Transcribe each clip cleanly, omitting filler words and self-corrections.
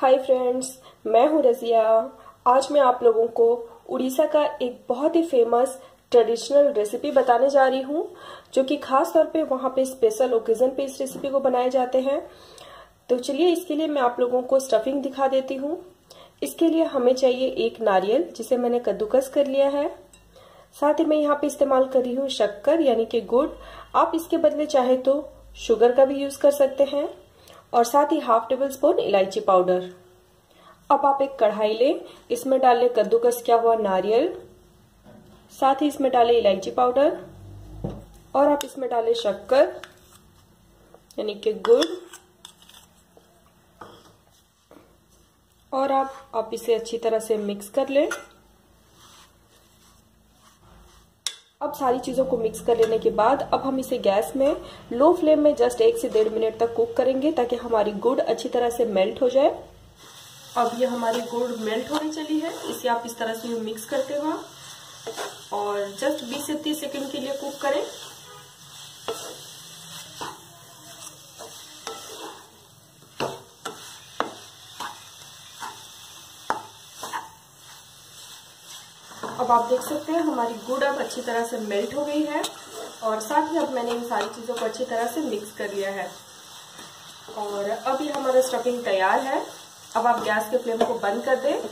Hi friends, मैं हूँ रजिया। आज मैं आप लोगों को उड़ीसा का एक बहुत ही फेमस ट्रेडिशनल रेसिपी बताने जा रही हूँ, जो कि खास तौर पे वहाँ पे स्पेशल ओकेजन पे इस रेसिपी को बनाए जाते हैं। तो चलिए इसके लिए मैं आप लोगों को स्टफिंग दिखा देती हूँ। इसके लिए हमें चाहिए एक नारियल, जिसे मैंने कद्दूकस कर लिया है। साथ ही मैं यहाँ पे इस्तेमाल कर रही हूँ शक्कर यानी कि गुड़। आप इसके बदले चाहे तो शुगर का भी यूज कर सकते हैं। और साथ ही हाफ टेबल स्पून इलायची पाउडर। अब आप एक कढ़ाई लें, इसमें डाल लें कद्दूकस किया हुआ नारियल, साथ ही इसमें डालें इलायची पाउडर और आप इसमें डालें शक्कर यानी कि गुड़ और आप इसे अच्छी तरह से मिक्स कर लें। अब सारी चीजों को मिक्स कर लेने के बाद अब हम इसे गैस में लो फ्लेम में जस्ट 1 से 1.5 मिनट तक कुक करेंगे, ताकि हमारी गुड़ अच्छी तरह से मेल्ट हो जाए। अब ये हमारी गुड़ मेल्ट होने चली है, इसे आप इस तरह से मिक्स करते हुए और जस्ट 20 से 30 सेकंड के लिए कुक करें। अब आप देख सकते हैं हमारी गुड़ अब अच्छी तरह से मेल्ट हो गई है और साथ ही अब मैंने इन सारी चीजों को अच्छी तरह से मिक्स कर लिया है और अब ये हमारा स्टफिंग तैयार है। अब आप गैस के फ्लेम को बंद कर दें।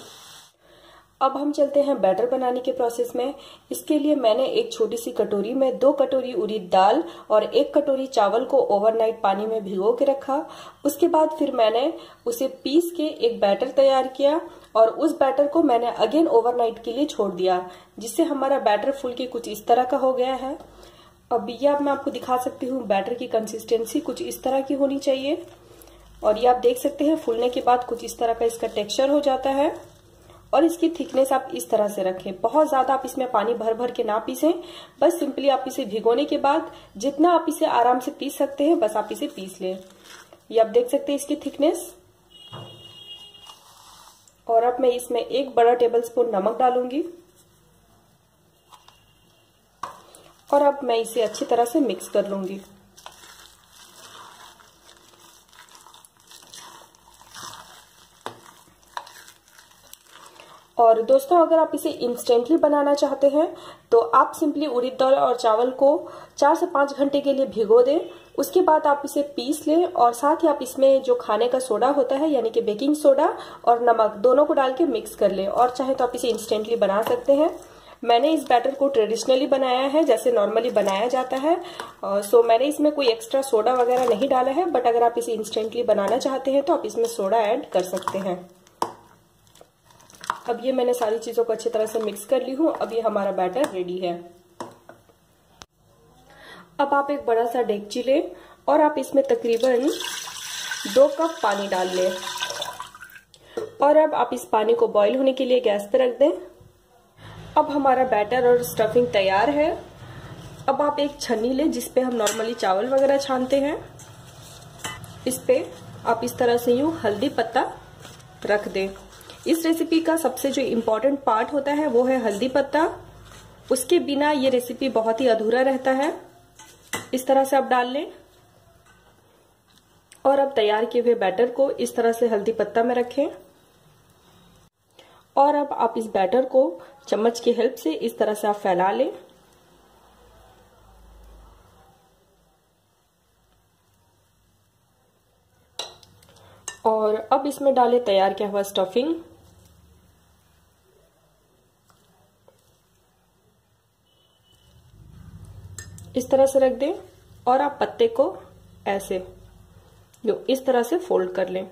अब हम चलते हैं बैटर बनाने के प्रोसेस में। इसके लिए मैंने एक छोटी सी कटोरी में 2 कटोरी उड़द दाल और 1 कटोरी चावल को ओवरनाइट पानी में भिगो के रखा। उसके बाद फिर मैंने उसे पीस के एक बैटर तैयार किया और उस बैटर को मैंने अगेन ओवरनाइट के लिए छोड़ दिया, जिससे हमारा बैटर फूल के कुछ इस तरह का हो गया है। अब यह मैं आपको दिखा सकती हूँ, बैटर की कंसिस्टेंसी कुछ इस तरह की होनी चाहिए और ये आप देख सकते हैं फूलने के बाद कुछ इस तरह का इसका टेक्सचर हो जाता है। और इसकी थिकनेस आप इस तरह से रखें, बहुत ज्यादा आप इसमें पानी भर भर के ना पीसें, बस सिंपली आप इसे भिगोने के बाद जितना आप इसे आराम से पीस सकते हैं बस आप इसे पीस लें। ये आप देख सकते हैं इसकी थिकनेस। और अब मैं इसमें 1 बड़ा टेबल स्पून नमक डालूंगी और अब मैं इसे अच्छी तरह से मिक्स कर लूंगी। और दोस्तों, अगर आप इसे इंस्टेंटली बनाना चाहते हैं तो आप सिंपली उड़द दाल और चावल को 4 से 5 घंटे के लिए भिगो दें। उसके बाद आप इसे पीस लें और साथ ही आप इसमें जो खाने का सोडा होता है यानी कि बेकिंग सोडा और नमक दोनों को डाल के मिक्स कर लें और चाहे तो आप इसे इंस्टेंटली बना सकते हैं। मैंने इस बैटर को ट्रेडिशनली बनाया है, जैसे नॉर्मली बनाया जाता है। सो मैंने इसमें कोई एक्स्ट्रा सोडा वगैरह नहीं डाला है, बट अगर आप इसे इंस्टेंटली बनाना चाहते हैं तो आप इसमें सोडा ऐड कर सकते हैं। अब ये मैंने सारी चीजों को अच्छी तरह से मिक्स कर ली हूँ। अब ये हमारा बैटर रेडी है। अब आप एक बड़ा सा डेगची लें और आप इसमें तकरीबन 2 कप पानी डाल लें और अब आप इस पानी को बॉईल होने के लिए गैस पे रख दें। अब हमारा बैटर और स्टफिंग तैयार है। अब आप एक छन्नी लें जिसपे हम नॉर्मली चावल वगैरह छानते हैं। इस पे आप इस तरह से यूं हल्दी पत्ता रख दें। इस रेसिपी का सबसे जो इम्पोर्टेंट पार्ट होता है वो है हल्दी पत्ता। उसके बिना ये रेसिपी बहुत ही अधूरा रहता है। इस तरह से आप डाल लें और अब तैयार किए हुए बैटर को इस तरह से हल्दी पत्ता में रखें और अब आप इस बैटर को चम्मच की हेल्प से इस तरह से आप फैला लें। और अब इसमें डालें तैयार किया हुआ स्टफिंग। इस तरह से रख दें और आप पत्ते को ऐसे इस तरह से फोल्ड कर लें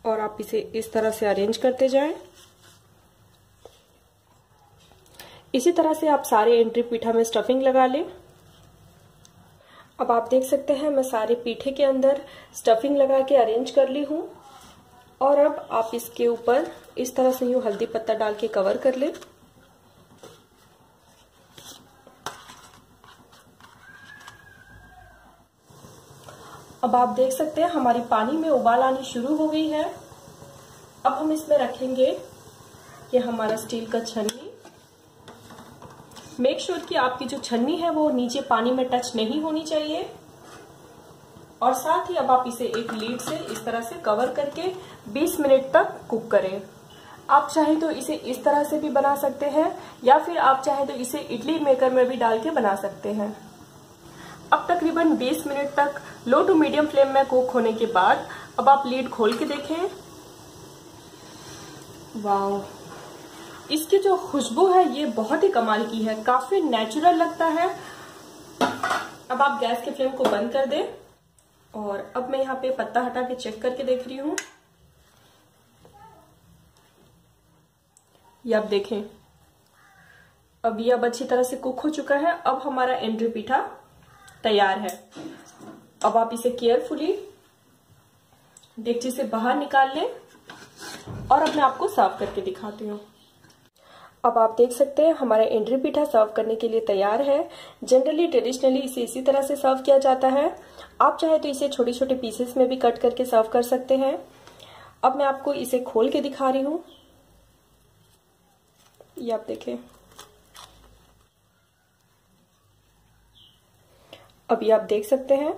और आप इसे इस तरह से अरेंज करते जाएं। इसी तरह से आप सारे एंट्री पीठा में स्टफिंग लगा लें। अब आप देख सकते हैं मैं सारे पीठे के अंदर स्टफिंग लगा के अरेंज कर ली हूं और अब आप इसके ऊपर इस तरह से यूं हल्दी पत्ता डाल के कवर कर लें। अब आप देख सकते हैं हमारी पानी में उबाल आनी शुरू हो गई है। अब हम इसमें रखेंगे ये हमारा स्टील का छन्नी। मेक श्योर कि आपकी जो छन्नी है वो नीचे पानी में टच नहीं होनी चाहिए। और साथ ही अब आप इसे एक लीड से इस तरह से कवर करके 20 मिनट तक कुक करें। आप चाहे तो इसे इस तरह से भी बना सकते हैं या फिर आप चाहे तो इसे इडली मेकर में भी डाल के बना सकते हैं। अब तकरीबन 20 मिनट तक लो टू मीडियम फ्लेम में कुक होने के बाद अब आप लीड खोल के देखें। वाह, इसकी जो खुशबू है ये बहुत ही कमाल की है, काफी नेचुरल लगता है। अब आप गैस के फ्लेम को बंद कर दें और अब मैं यहाँ पे पत्ता हटा के चेक करके देख रही हूँ। ये आप देखें, अब ये अब अच्छी तरह से कुक हो चुका है। अब हमारा एंड्री पीठा तैयार है। अब आप इसे केयरफुली डेगची से बाहर निकाल लें और अब मैं आपको सर्व करके दिखाती हूँ। अब आप देख सकते हैं हमारा एंड्री पीठा सर्व करने के लिए तैयार है। जनरली ट्रेडिशनली इसे इसी तरह से सर्व किया जाता है। आप चाहे तो इसे छोटे छोटे पीसेस में भी कट करके सर्व कर सकते हैं। अब मैं आपको इसे खोल के दिखा रही हूँ। ये आप देखें, अब ये आप देख सकते हैं।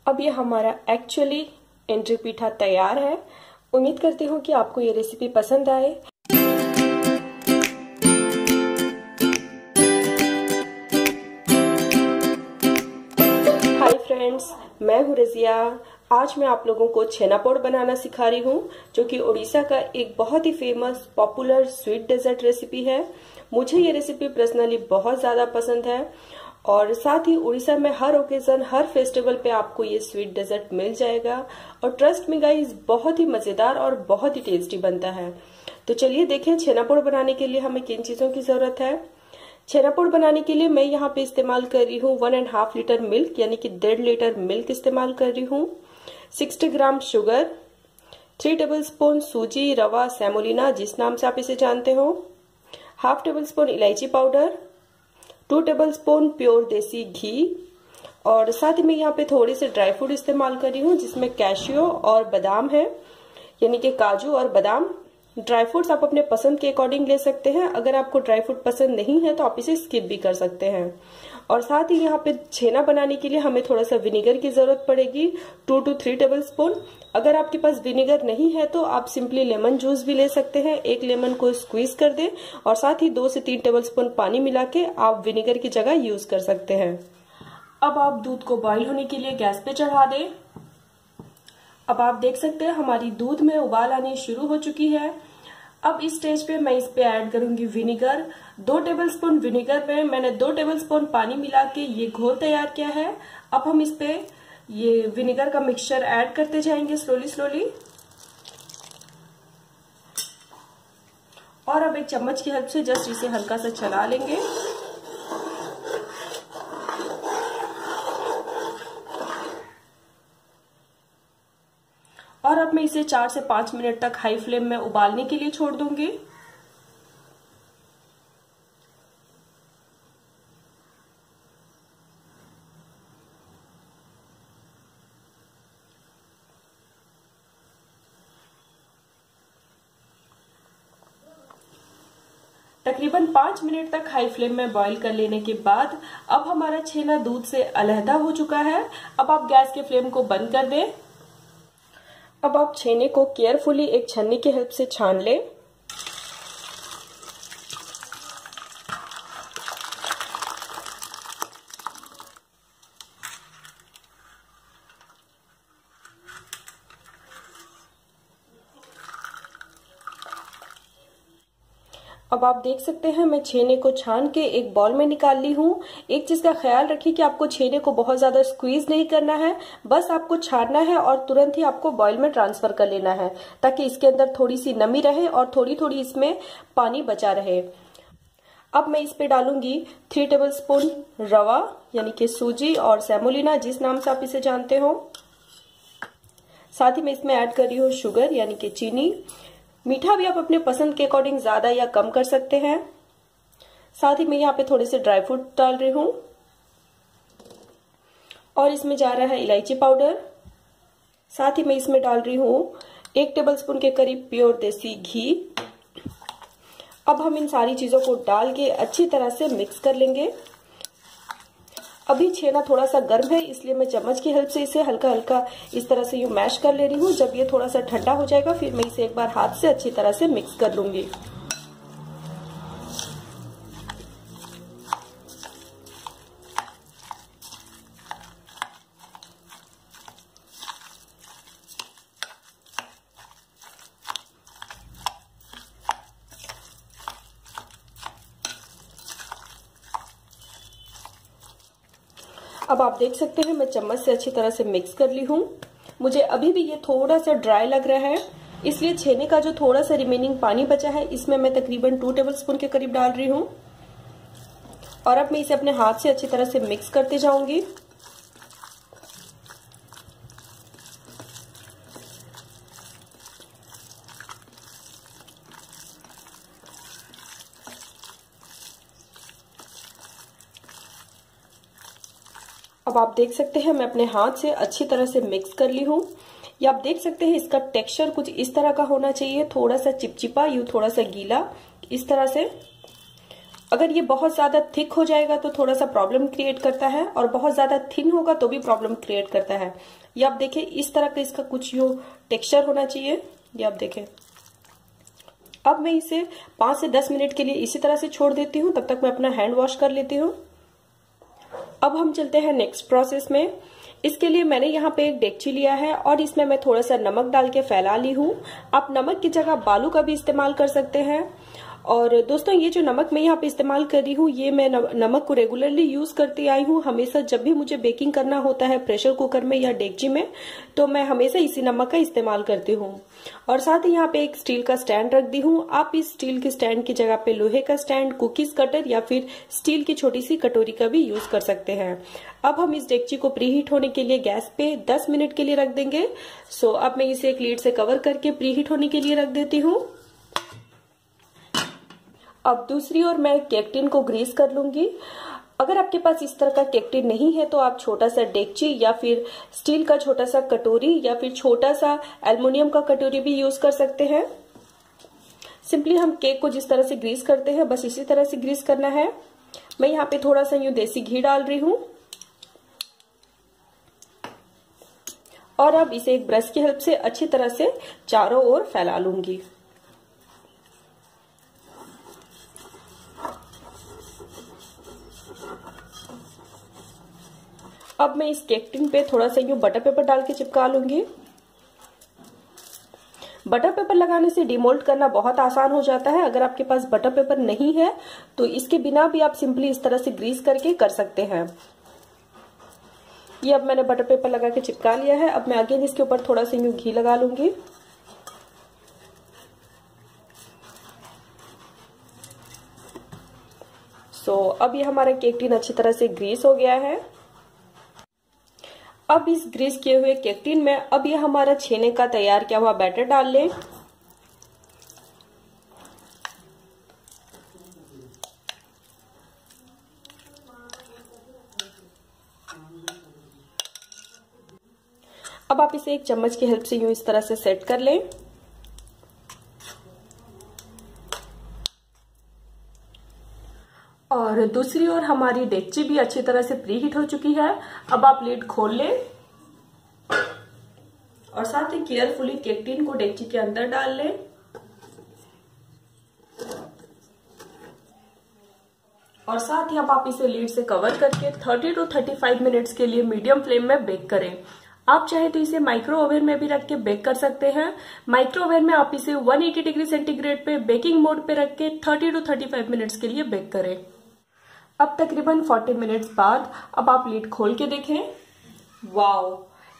अब ये हमारा एक्चुअली एंड्री पीठा तैयार है। उम्मीद करती हूँ कि आपको ये रेसिपी पसंद आए। हाय फ्रेंड्स, मैं हूँ रजिया। आज मैं आप लोगों को छेना पोड़ बनाना सिखा रही हूँ, जो कि उड़ीसा का एक बहुत ही famous popular sweet dessert recipe है। मुझे ये रेसिपी पर्सनली बहुत ज्यादा पसंद है और साथ ही उड़ीसा में हर ओकेजन, हर फेस्टिवल पे आपको ये स्वीट डेजर्ट मिल जाएगा। और ट्रस्ट मी गाइस, बहुत ही मजेदार और बहुत ही टेस्टी बनता है। तो चलिए देखें छेना पोड़ बनाने के लिए हमें किन चीजों की जरूरत है। छेना पोड़ बनाने के लिए मैं यहाँ पे इस्तेमाल कर रही हूँ 1.5 लीटर मिल्क, यानी कि 1.5 लीटर मिल्क इस्तेमाल कर रही हूँ। 60 ग्राम शुगर, 3 टेबलस्पून सूजी, रवा, सेमोलिना जिस नाम से आप इसे जानते हो, 1/2 टेबलस्पून इलायची पाउडर, 2 टेबलस्पून प्योर देसी घी और साथ ही मैं यहाँ पे थोड़े से ड्राई फ्रूट इस्तेमाल कर रही हूँ, जिसमें कैशियो और बादाम है, यानी कि काजू और बादाम। ड्राई फ्रूट्स आप अपने पसंद के अकॉर्डिंग ले सकते हैं। अगर आपको ड्राई फ्रूट पसंद नहीं है तो आप इसे स्किप भी कर सकते हैं। और साथ ही यहाँ पे छेना बनाने के लिए हमें थोड़ा सा विनेगर की जरूरत पड़ेगी, 2 to 3 टेबलस्पून। अगर आपके पास विनेगर नहीं है तो आप सिंपली लेमन जूस भी ले सकते हैं। एक लेमन को स्क्वीज कर दें और साथ ही 2 से 3 टेबलस्पून पानी मिला के आप विनेगर की जगह यूज कर सकते हैं। अब आप दूध को बॉईल होने के लिए गैस पे चढ़ा दें। अब आप देख सकते हैं हमारी दूध में उबाल आनी शुरू हो चुकी है। अब इस स्टेज पे मैं इस पे ऐड करूंगी विनेगर। 2 टेबलस्पून विनेगर में मैंने 2 टेबलस्पून पानी मिला के ये घोल तैयार किया है। अब हम इस पे ये विनेगर का मिक्सचर ऐड करते जाएंगे स्लोली स्लोली। और अब एक चम्मच की हेल्प से जस्ट इसे हल्का सा चला लेंगे। और अब मैं इसे 4 से 5 मिनट तक हाई फ्लेम में उबालने के लिए छोड़ दूंगी। तकरीबन 5 मिनट तक हाई फ्लेम में बॉईल कर लेने के बाद अब हमारा छेना दूध से अलहदा हो चुका है। अब आप गैस के फ्लेम को बंद कर दें। अब आप छेने को केयरफुली एक छन्नी की हेल्प से छान लें। अब आप देख सकते हैं मैं छेने को छान के एक बॉल में निकाल ली हूँ। एक चीज का ख्याल रखिए कि आपको छेने को बहुत ज्यादा स्क्वीज नहीं करना है, बस आपको छानना है और तुरंत ही आपको बॉल में ट्रांसफर कर लेना है, ताकि इसके अंदर थोड़ी सी नमी रहे और थोड़ी थोड़ी इसमें पानी बचा रहे। अब मैं इस पे डालूंगी 3 टेबलस्पून रवा, यानी कि सूजी और सेमोलिना जिस नाम से आप इसे जानते हो। साथ ही मैं इसमें ऐड कर रही हूँ शुगर, यानी कि चीनी। मीठा भी आप अपने पसंद के अकॉर्डिंग ज्यादा या कम कर सकते हैं। साथ ही मैं यहाँ पे थोड़े से ड्राई फ्रूट डाल रही हूँ और इसमें जा रहा है इलायची पाउडर। साथ ही मैं इसमें डाल रही हूँ 1 टेबलस्पून के करीब प्योर देसी घी। अब हम इन सारी चीजों को डाल के अच्छी तरह से मिक्स कर लेंगे। अभी छेना थोड़ा सा गर्म है, इसलिए मैं चम्मच की हेल्प से इसे हल्का हल्का इस तरह से यूं मैश कर ले रही हूँ। जब ये थोड़ा सा ठंडा हो जाएगा फिर मैं इसे एक बार हाथ से अच्छी तरह से मिक्स कर लूंगी। अब आप देख सकते हैं मैं चम्मच से अच्छी तरह से मिक्स कर ली हूँ। मुझे अभी भी ये थोड़ा सा ड्राई लग रहा है, इसलिए छेने का जो थोड़ा सा रिमेनिंग पानी बचा है इसमें मैं तकरीबन 2 टेबलस्पून के करीब डाल रही हूँ। और अब मैं इसे अपने हाथ से अच्छी तरह से मिक्स करते जाऊंगी। अब आप देख सकते हैं मैं अपने हाथ से अच्छी तरह से मिक्स कर ली हूँ। ये आप देख सकते हैं इसका टेक्सचर कुछ इस तरह का होना चाहिए, थोड़ा सा चिपचिपा, यूं थोड़ा सा गीला, इस तरह से। अगर ये बहुत ज्यादा थिक हो जाएगा तो थोड़ा सा प्रॉब्लम क्रिएट करता है, और बहुत ज्यादा थिन होगा तो भी प्रॉब्लम क्रिएट करता है। ये आप देखें इस तरह का इसका कुछ यूं टेक्सचर होना चाहिए, ये आप देखें। अब मैं इसे 5 से 10 मिनट के लिए इसी तरह से छोड़ देती हूँ, तब तक मैं अपना हैंड वॉश कर लेती हूँ। अब हम चलते हैं नेक्स्ट प्रोसेस में। इसके लिए मैंने यहाँ पे एक डेगची लिया है और इसमें मैं थोड़ा सा नमक डाल के फैला ली हूँ। आप नमक की जगह बालू का भी इस्तेमाल कर सकते हैं। और दोस्तों ये जो नमक मैं यहाँ पे इस्तेमाल कर रही हूँ, ये मैं नमक को रेगुलरली यूज करती आई हूँ। हमेशा जब भी मुझे बेकिंग करना होता है प्रेशर कुकर में या डेगची में, तो मैं हमेशा इसी नमक का इस्तेमाल करती हूँ। और साथ ही यहाँ पे एक स्टील का स्टैंड रख दी हूँ। आप इस स्टील के स्टैंड की जगह पे लोहे का स्टैंड, कुकीज कटर या फिर स्टील की छोटी सी कटोरी का भी यूज कर सकते हैं। अब हम इस डेगची को प्रीहीट होने के लिए गैस पे 10 मिनट के लिए रख देंगे। सो अब मैं इसे एक लीड से कवर करके प्रीहीट होने के लिए रख देती हूँ। अब दूसरी ओर मैं केक टिन को ग्रीस कर लूंगी। अगर आपके पास इस तरह का केक टिन नहीं है तो आप छोटा सा डेगची या फिर स्टील का छोटा सा कटोरी या फिर छोटा सा एल्युमिनियम का कटोरी भी यूज कर सकते हैं। सिंपली हम केक को जिस तरह से ग्रीस करते हैं बस इसी तरह से ग्रीस करना है। मैं यहाँ पे थोड़ा सा यूं देसी घी डाल रही हूँ और अब इसे एक ब्रश की हेल्प से अच्छी तरह से चारों ओर फैला लूंगी। अब मैं इस केक टिन पे थोड़ा सा यूं बटर पेपर डाल के चिपका लूंगी। बटर पेपर लगाने से डिमोल्ड करना बहुत आसान हो जाता है। अगर आपके पास बटर पेपर नहीं है तो इसके बिना भी आप सिंपली इस तरह से ग्रीस करके कर सकते हैं। ये अब मैंने बटर पेपर लगा के चिपका लिया है। अब मैं अगेन इसके ऊपर थोड़ा सा यूं घी लगा लूंगी। अब ये हमारा केक टिन अच्छी तरह से ग्रीस हो गया है। अब इस ग्रीस किए हुए केक टिन में अब ये हमारा छेने का तैयार किया हुआ बैटर डाल लें। अब आप इसे एक चम्मच की हेल्प से यूं इस तरह से सेट कर लें। और दूसरी ओर हमारी डेगची भी अच्छी तरह से प्रीहीट हो चुकी है। अब आप लिड खोल लें और साथ ही केयरफुली केक टिन को डेगची के अंदर डाल लें। और साथ ही अब आप इसे लीड से कवर करके 30 to 35 मिनट्स के लिए मीडियम फ्लेम में बेक करें। आप चाहे तो इसे माइक्रो ओवन में भी रख के बेक कर सकते हैं। माइक्रो ओवन में आप इसे 180 डिग्री सेंटीग्रेड पे बेकिंग मोड पे रख के 30 to 35 मिनट्स के लिए बेक करें। अब तकरीबन 40 मिनट्स बाद अब आप लीड खोल के देखें। वाओ,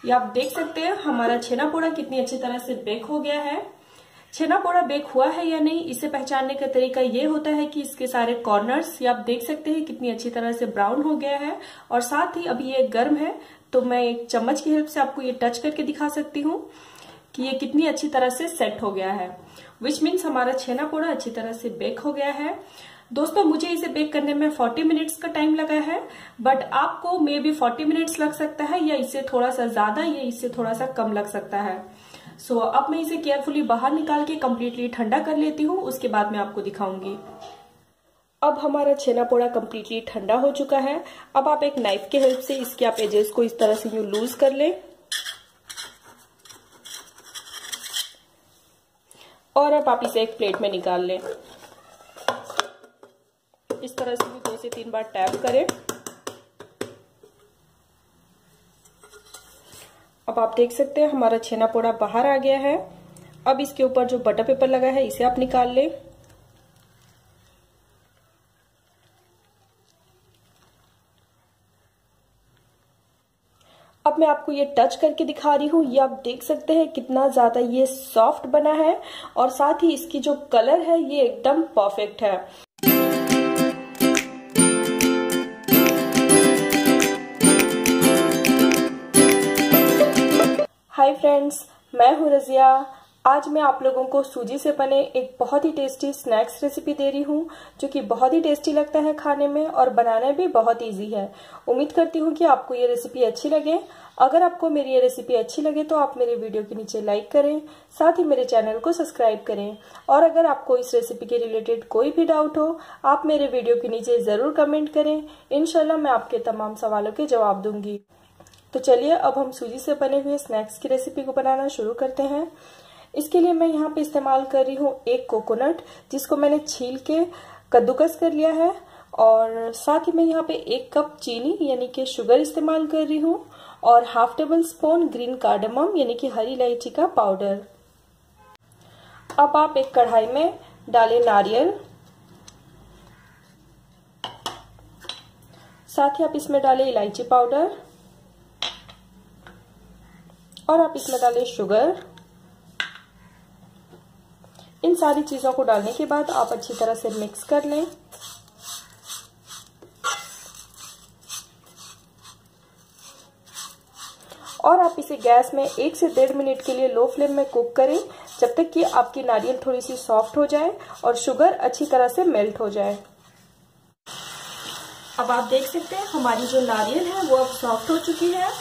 ये आप देख सकते हैं हमारा छेना पोड़ा कितनी अच्छी तरह से बेक हो गया है। छेना पोड़ा बेक हुआ है या नहीं इसे पहचानने का तरीका ये होता है कि इसके सारे कॉर्नर्स ये आप देख सकते हैं कितनी अच्छी तरह से ब्राउन हो गया है। और साथ ही अभी ये गर्म है तो मैं एक चम्मच की हेल्प से आपको ये टच करके दिखा सकती हूँ कि ये कितनी अच्छी तरह से सेट हो गया है, विच मीन्स हमारा छेना पोड़ा अच्छी तरह से बेक हो गया है। दोस्तों मुझे इसे बेक करने में 40 मिनट्स का टाइम लगा है, बट आपको मे बी 40 मिनट्स लग सकता है या इससे थोड़ा सा ज्यादा या इससे थोड़ा सा कम लग सकता है। अब मैं इसे केयरफुली बाहर निकाल के कम्प्लीटली ठंडा कर लेती हूँ, उसके बाद मैं आपको दिखाऊंगी। अब हमारा छेना पोड़ा कम्प्लीटली ठंडा हो चुका है। अब आप एक नाइफ के हेल्प से इसके आप एजेस को इस तरह से यूं लूज कर लें और अब आप इसे एक प्लेट में निकाल लें। इस तरह से भी 2 से 3 बार टैप करें। अब आप देख सकते हैं हमारा छेना पोड़ा बाहर आ गया है। अब इसके ऊपर जो बटर पेपर लगा है इसे आप निकाल लें। अब मैं आपको ये टच करके दिखा रही हूँ। ये आप देख सकते हैं कितना ज्यादा ये सॉफ्ट बना है और साथ ही इसकी जो कलर है ये एकदम परफेक्ट है। हाय फ्रेंड्स, मैं हूँ रजिया। आज मैं आप लोगों को सूजी से बने एक बहुत ही टेस्टी स्नैक्स रेसिपी दे रही हूँ जो कि बहुत ही टेस्टी लगता है खाने में और बनाना भी बहुत इजी है। उम्मीद करती हूँ कि आपको ये रेसिपी अच्छी लगे। अगर आपको मेरी ये रेसिपी अच्छी लगे तो आप मेरे वीडियो के नीचे लाइक करें, साथ ही मेरे चैनल को सब्सक्राइब करें। और अगर आपको इस रेसिपी के रिलेटेड कोई भी डाउट हो आप मेरे वीडियो के नीचे ज़रूर कमेंट करें। इंशाल्लाह मैं आपके तमाम सवालों के जवाब दूंगी। तो चलिए अब हम सूजी से बने हुए स्नैक्स की रेसिपी को बनाना शुरू करते हैं। इसके लिए मैं यहाँ पे इस्तेमाल कर रही हूँ एक कोकोनट जिसको मैंने छील के कद्दूकस कर लिया है और साथ ही मैं यहाँ पे 1 कप चीनी यानी कि शुगर इस्तेमाल कर रही हूँ और half table spoon green cardamom यानी कि हरी इलायची का पाउडर। अब आप एक कढ़ाई में डालें नारियल, साथ ही आप इसमें डालें इलायची पाउडर और आप इसमें डालें शुगर। इन सारी चीजों को डालने के बाद आप अच्छी तरह से मिक्स कर लें। और आप इसे गैस में 1 से 1.5 मिनट के लिए लो फ्लेम में कुक करें जब तक कि आपकी नारियल थोड़ी सी सॉफ्ट हो जाए और शुगर अच्छी तरह से मेल्ट हो जाए। अब आप देख सकते हैं हमारी जो नारियल है वो अब सॉफ्ट हो चुकी है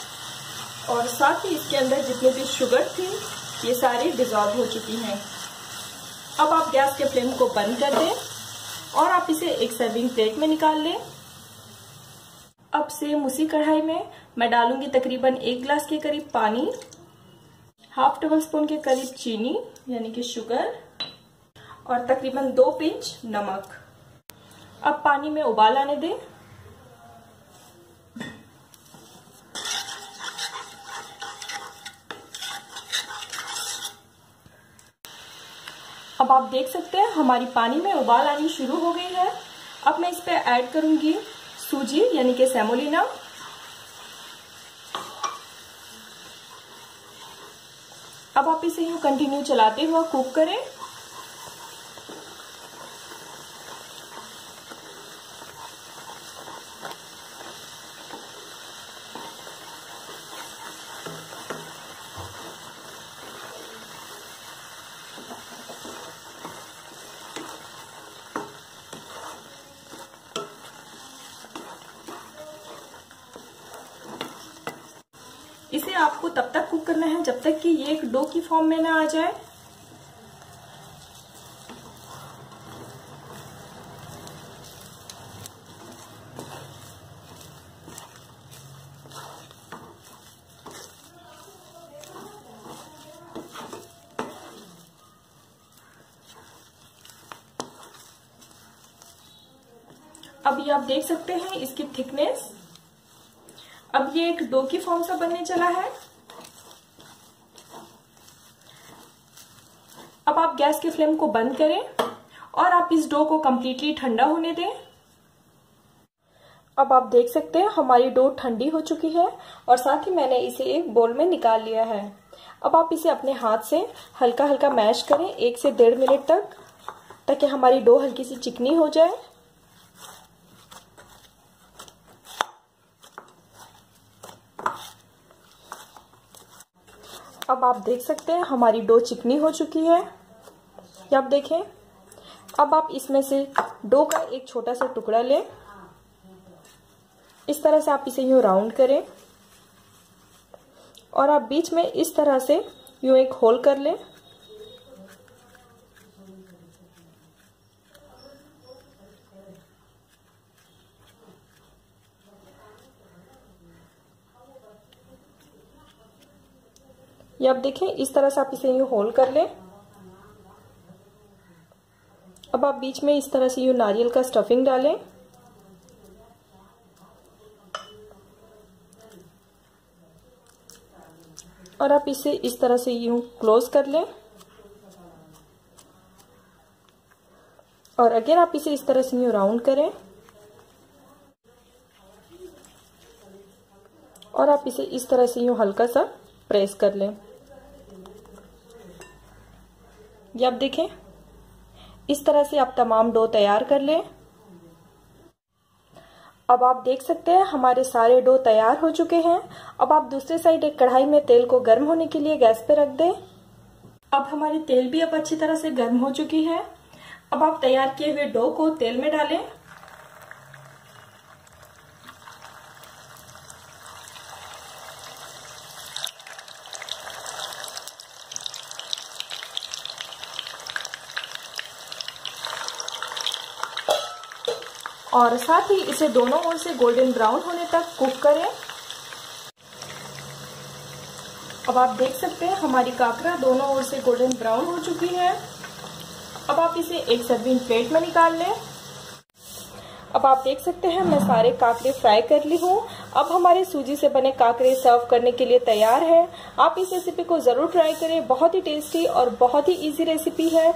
और साथ ही इसके अंदर जितनी भी शुगर थी ये सारी डिजॉल्व हो चुकी हैं। अब आप गैस के फ्लेम को बंद कर दें और आप इसे एक सर्विंग प्लेट में निकाल लें। अब सेम उसी कढ़ाई में मैं डालूंगी तकरीबन 1 गिलास के करीब पानी, हाफ टेबल स्पून के करीब चीनी यानी कि शुगर और तकरीबन 2 पिंच नमक। अब पानी में उबाल आने दें। अब आप देख सकते हैं हमारी पानी में उबाल आनी शुरू हो गई है। अब मैं इस पे ऐड करूंगी सूजी यानी कि सेमोलिना। अब आप इसे यूं कंटिन्यू चलाते हुए कुक करें। इसे आपको तब तक कुक करना है जब तक कि ये एक डो की फॉर्म में ना आ जाए। अब ये आप देख सकते हैं इसकी थिकनेस। अब ये एक डो की फॉर्म सा बनने चला है। अब आप गैस के फ्लेम को बंद करें और आप इस डो को कंप्लीटली ठंडा होने दें। अब आप देख सकते हैं हमारी डो ठंडी हो चुकी है और साथ ही मैंने इसे एक बोल में निकाल लिया है। अब आप इसे अपने हाथ से हल्का हल्का मैश करें 1 से 1.5 मिनट तक, ताकि हमारी डो हल्की सी चिकनी हो जाए। अब आप देख सकते हैं हमारी डो चिकनी हो चुकी है। ये आप देखें। अब आप इसमें से डो का एक छोटा सा टुकड़ा लें। इस तरह से आप इसे यूं राउंड करें और आप बीच में इस तरह से यूं एक होल कर लें। ये आप देखें, इस तरह से आप इसे यूं होल्ड कर लें। अब आप बीच में इस तरह से यूं नारियल का स्टफिंग डालें और आप इसे इस तरह से यूं क्लोज कर लें और अगेन आप इसे इस तरह से यूं राउंड करें और आप इसे इस तरह से यूं हल्का सा प्रेस कर लें। ये आप देखें, इस तरह से आप तमाम डो तैयार कर लें। अब आप देख सकते हैं हमारे सारे डो तैयार हो चुके हैं। अब आप दूसरे साइड एक कढ़ाई में तेल को गर्म होने के लिए गैस पे रख दें। अब हमारी तेल भी अब अच्छी तरह से गर्म हो चुकी है। अब आप तैयार किए हुए डो को तेल में डालें और साथ ही इसे दोनों ओर से गोल्डन ब्राउन होने तक कुक करें। अब आप देख सकते हैं हमारी काकरा दोनों ओर से गोल्डन ब्राउन हो चुकी है। अब आप इसे एक सर्विंग प्लेट में निकाल लें। अब आप देख सकते हैं मैं सारे काकरे फ्राई कर ली हूँ। अब हमारे सूजी से बने काकरे सर्व करने के लिए तैयार है। आप इस रेसिपी को जरूर ट्राई करें, बहुत ही टेस्टी और बहुत ही इजी रेसिपी है।